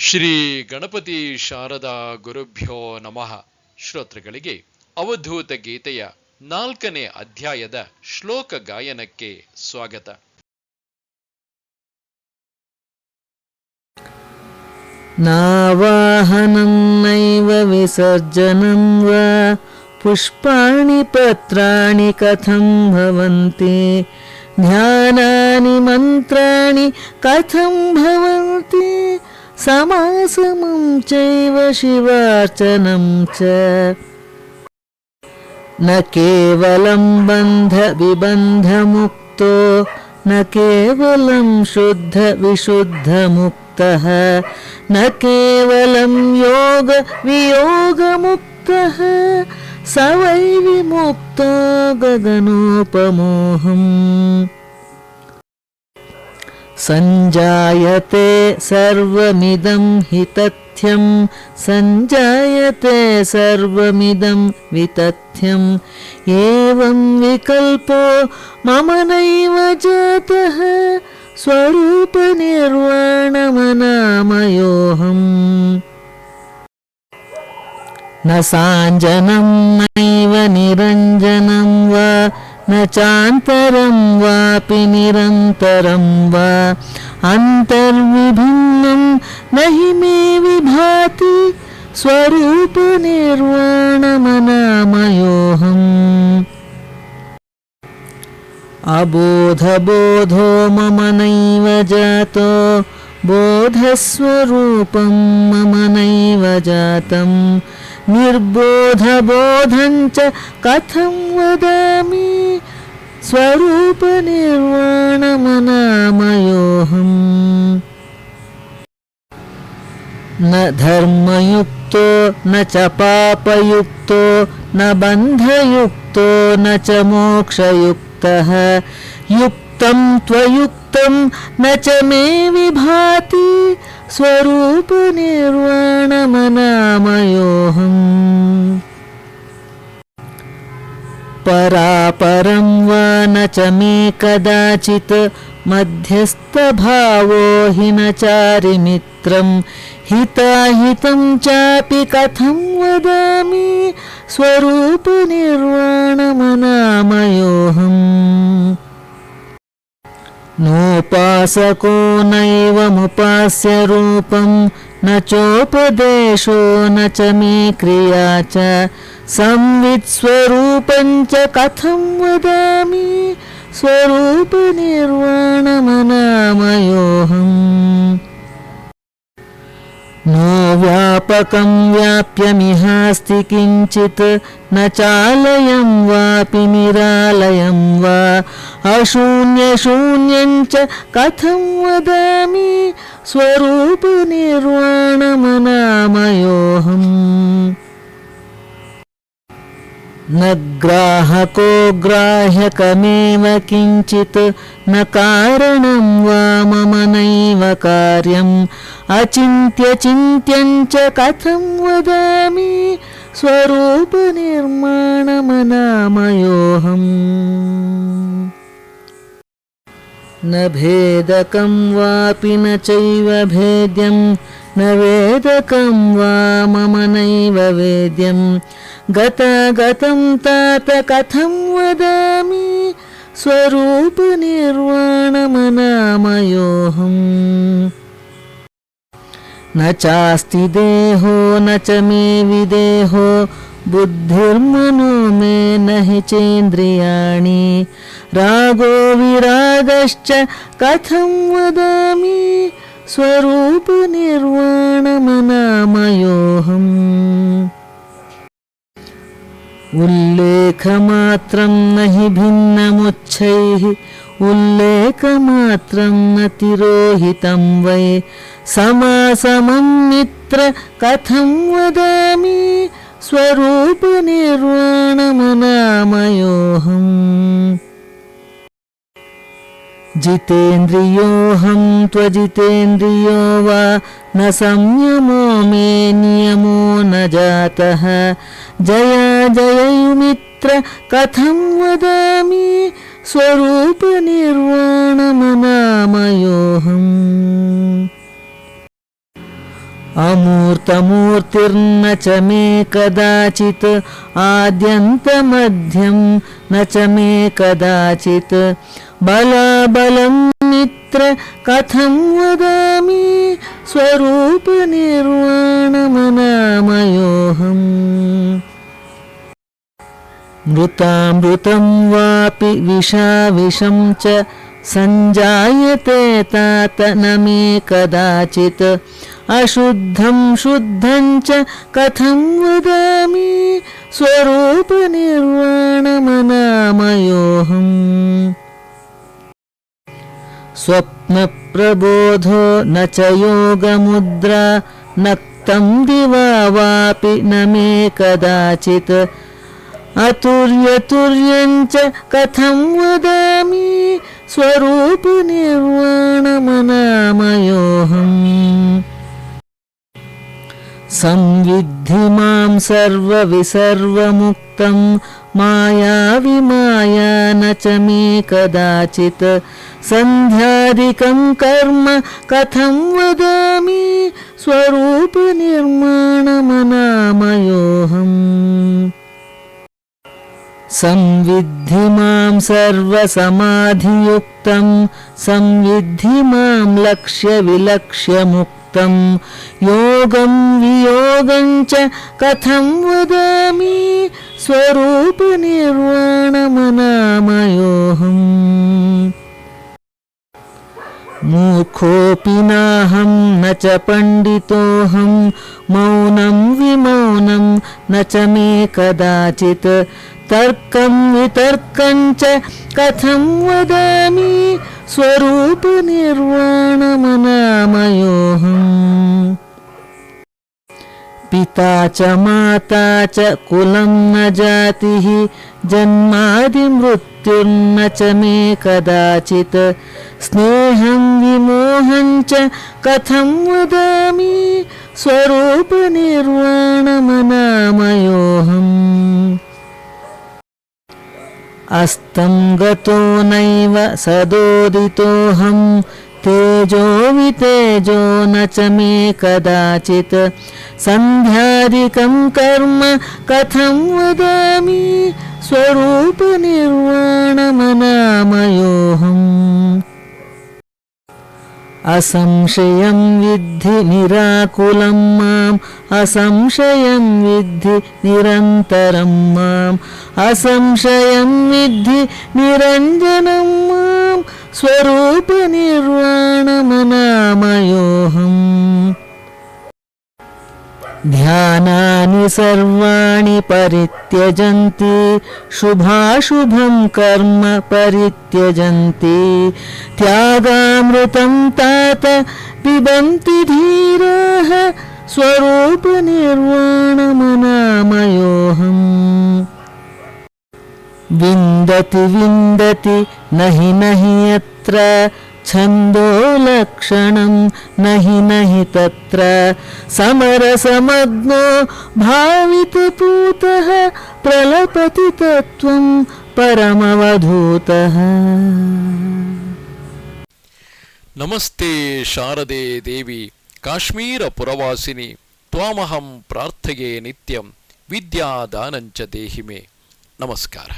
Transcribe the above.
ಶ್ರೀ ಗಣಪತಿ ಶಾರದಾ ಗುರುಭ್ಯೋ ನಮಃ. ಶ್ರೋತೃಗಳಿಗೆ ಅವಧೂತ ಗೀತೆಯ 4ನೇ ಅಧ್ಯಾಯದ ಶ್ಲೋಕ ಗಾಯನಕ್ಕೆ ಸ್ವಾಗತ. ನಾವಾಹನಂ ನೈವ ವಿಸರ್ಜನಂ ವಾ ಪುಷ್ಪಾಣಿ ಪತ್ರಾಣಿ ಕಥಂ ಭವಂತಿ ಧ್ಯಾನಾನಿ ಮಂತ್ರಾಣಿ ಕಥಂ ಭವಂತಿ ಸಮಾಸಮಂ ಚೈವ ಶಿವಾರ್ಚನಂ ಚ ನ ಕೇವಲಂ ಬಂಧ ವಿಬಂಧ ಮುಕ್ತೋ ನ ಕೇವಲಂ ಶುದ್ಧ ವಿಶುದ್ಧ ಮುಕ್ತಃ ನ ಕೇವಲಂ ಯೋಗ ವಿಯೋಗ ಮುಕ್ತಃ ಸ ವೈ ವಿಮುಕ್ತೋ ಗಗನೋಪಮೋಹಂ. ಸಂಜಾಯತೆ ಸರ್ವಮಿದಂ ಹಿ ತಥ್ಯಂ ಸಂಜಾಯತೆ ಸರ್ವಮಿದಂ ವಿತಥ್ಯಂ ಏವಂ ವಿಕಲ್ಪೋ ಮಮ ನೈವ ಜಾತಃ ಸ್ವರೂಪ ನಿರ್ವಾಣಮನಾಮಯೋಹಂ. ನ ಸಾಂಜನಂ ನೈವ ನಿರಂಜನಂ ವಾ ನ ಚಾಂತರಂ ವಾಪಿ ನಿರಂತರಂ ವಾ ಅಂತರ್ವಿಭಿನ್ನಂ ನಹಿ ಮೇ ವಿಭಾತಿ ಸ್ವರೂಪ ನಿರ್ವಾಣಮನಾಮಯೋಹಂ. ಅಬೋಧಬೋಧೋ ಮಮ ನೈವ ಜಾತೋ ಬೋಧಸ್ವರೂಪಂ ಮಮ ನೈವ ಜಾತಂ ನಿರ್ಬೋಧಬೋಧಂಚ ಕಥಂ ವದಾಮಿ ಸ್ವರೂಪ ನಿರ್ವಾಣಮನಾಮಯೋಹಂ. ನ ಧರ್ಮಯುಕ್ತೋ ನ ಚ ಪಾಪಯುಕ್ತೋ ನ ಬಂಧಯುಕ್ತೋ ನ ಚ ಮೋಕ್ಷಯುಕ್ತಃ ಯುಕ್ತಂ ತ್ವಯುಕ್ತಂ ನ ಚ ಮೇ ವಿಭಾತಿ ಸ್ವರೂಪ ನಿರ್ವಾಣಮನಾಮಯೋಹಂ. ಪರಾಪರಂ ವಾ ನ ಚ ಮೇ ಕದಾಚಿತ್ ಮಧ್ಯಸ್ಥಭಾವೋ ಹಿ ನ ಚಾರಿಮಿತ್ರಂ ಹಿತಾಹಿತಂ ಚಾಪಿ ಕಥಂ ವದಾಮಿ ಸ್ವರೂಪ ನಿರ್ವಾಣಮನಾಮಯೋಹಂ. ನೋಪಾಸಕೋ ನೈವಮುಪಾಸ್ಯ ರೂಪಂ ನ ಚೋಪದೇಶೋ ನ ಚ ಮೇ ಕ್ರಿಯಾ ಚ ಸಂವಿತ್ ಸ್ವರೂಪಂ ಚ ಕಥಂ ವದಾಮಿ ಸ್ವರೂಪ ನಿರ್ವಾಣಮನಾಮಯೋಹಂ. ನೋ ವ್ಯಾಪಕಂ ವ್ಯಾಪ್ಯಮಿಹಾಸ್ತಿ ಕಿಂಚಿತ್ ನ ಚಾಲಯಂ ವಾಪಿ ನಿರಾಲಯಂ ವಾ ಅಶೂನ್ಯ ಶೂನ್ಯಂ ಚ ಕಥಂ ವದಾಮಿ ಸ್ವರೂಪ ನಿರ್ವಾಣಮನಾಮಯೋಹಂ. ನ ಗ್ರಾಹಕೋ ಗ್ರಾಹ್ಯಕಮೇವ ಕಿಂಚಿತ್ ನ ಕಾರಣಂ ವಾ ಮಮ ನೈವ ಕಾರ್ಯಂ ಅಚಿಂತ್ಯ ಚಿಂತ್ಯಂ ಚ ಕಥಂ ವದಾಮಿ ಸ್ವರೂಪ ನಿರ್ಮಾಣಮನಾಮಯೋಹಂ. ನ ಭೇದಕಂ ವಾಪಿ ನ ಚೈವ ಭೇದ್ಯಂ ನ ವೇದಕಂ ವಾ ಮಮ ನೈವ ವೇದ್ಯಂ ಗತಗತಂ ತಾತ ಕಥಂ ವದಾಮಿ ಸ್ವರೂಪ ನಿರ್ವಾಣಮನಾಮಯೋಹಂ. ನ ಚಾಸ್ತಿ ದೇಹೋ ನ ಚ ಮೇ ವಿದೇಹೋ ಬುದ್ಧಿರ್ಮನೋ ಮೇ ನ ಹಿ ಚೇಂದ್ರಿಯಾಣಿ ರಾಗೋ ವಿರಾಗಶ್ಚ ಕಥಂ ವದಾಮಿ ಸ್ವರೂಪ ನಿರ್ವಾಣಮನಾಮಯೋಹಂ. ಉಲ್ಲೇಖಮಾತ್ರಂ ನ ಹಿ ಭಿನ್ನಮುಚ್ಛೈಃ ಉಲ್ಲೇಖಮಾತ್ರಂ ನ ತಿರೋಹಿತಂ ವೈ ಸಮಾಸಮಂ ಮಿತ್ರ ಕಥಂ ವದಾಮಿ ಸ್ವರೂಪ ನಿರ್ವಾಣಮನಾಮಯೋಹಂ. ಜಿತೇಂದ್ರಿಯೋಹಂ ತ್ವಜಿತೇಂದ್ರಿಯೋ ವಾ ನ ಸಂಯಮೋ ಮೇ ನಿಯಮೋ ನ ಜಾತಃ ಜಯ ಜಯಯುಮಿತ್ರ ಕಥಂ ವದಾಮಿ ಸ್ವರೂಪ ನಿರ್ವಾಣಮನಾಮಯೋಹಂ. अमूर्तमूर्तिर्न च मे कदाचित् आद्यन्तमध्यं न च मे कदाचित् बलाबलं मित्र कथं वदामि स्वरूपनिर्वाणमनामयोऽहम् मृतामृतं वापि विषाविषं च सञ्जायते तात न मे कदाचित् अशुद्धं शुद्धं च कथं वदामि स्वरूपनिर्वाणमनामयोऽहम् स्वप्नप्रबोधो न च योगमुद्रा नक्तं दिवा वापि न मे कदाचित् अतुर्यतुर्यं च कथं वदामि स्वरूपनिर्वाणमनामयोऽहम् संविद्धि मां सर्वविसर्वमुक्तं मायाविमाया न च मे कदाचित् सन्ध्यादिकं कर्म कथं वदामि स्वरूपनिर्माणमनामयोऽहम् संविद्धि मां सर्वसमाधियुक्तं संविद्धि मां लक्ष्यविलक्ष्यमुक्तं योगं वियोगं च कथं वदामि स्वरूपनिर्वाणमनामयोऽहम् मूर्खोऽपि नाहं न च पण्डितोऽहं मौनं विमौनं न च मे कदाचित् तर्कं वितर्कं च कथं वदामि स्वरूपनिर्वाणमनामयोऽहम् पिता च माता च कुलं न जातिः जन्मादिमृत्युर्न च मे कदाचित् स्नेहं विमोहं च कथं वदामि स्वरूपनिर्वाणमनामयोऽहम् अस्तं गतो नैव सदोदितोऽहं तेजो वितेजो न च मे कदाचित् सन्ध्यादिकं कर्म कथं वदामि स्वरूपनिर्वाणमनामयोऽहम् असंशयं विद्धि निराकुलं माम् असंशयं विद्धि निरन्तरं माम् असंशयं विद्धि निरञ्जनं माम् स्वरूपनिर्वाणमनामयोऽहम् ध्यानानि सर्वाणि परित्यजन्ति शुभाशुभं कर्म परित्यजन्ति त्यागामृतं तात पिबन्ति धीराः स्वरूपनिर्वाणमनामयोऽहम् विन्दति विन्दति नहि नहि यत्र छन्दो लक्षणं नहि नहि तत्र समरसमग्नो भावितपूतः प्रलपति तत्त्वं परमवधूतः। ನಮಸ್ತೆ ಶಾರದೆ ದೇವಿ ಕಾಶ್ಮೀರ ಪುರವಾಸಿನಿ ತ್ವಾಮಹಂ ಪ್ರಾರ್ಥಯೇ ನಿತ್ಯಂ ವಿದ್ಯಾದಾನಂಚ ದೇಹಿ ಮೇ. ನಮಸ್ಕಾರ.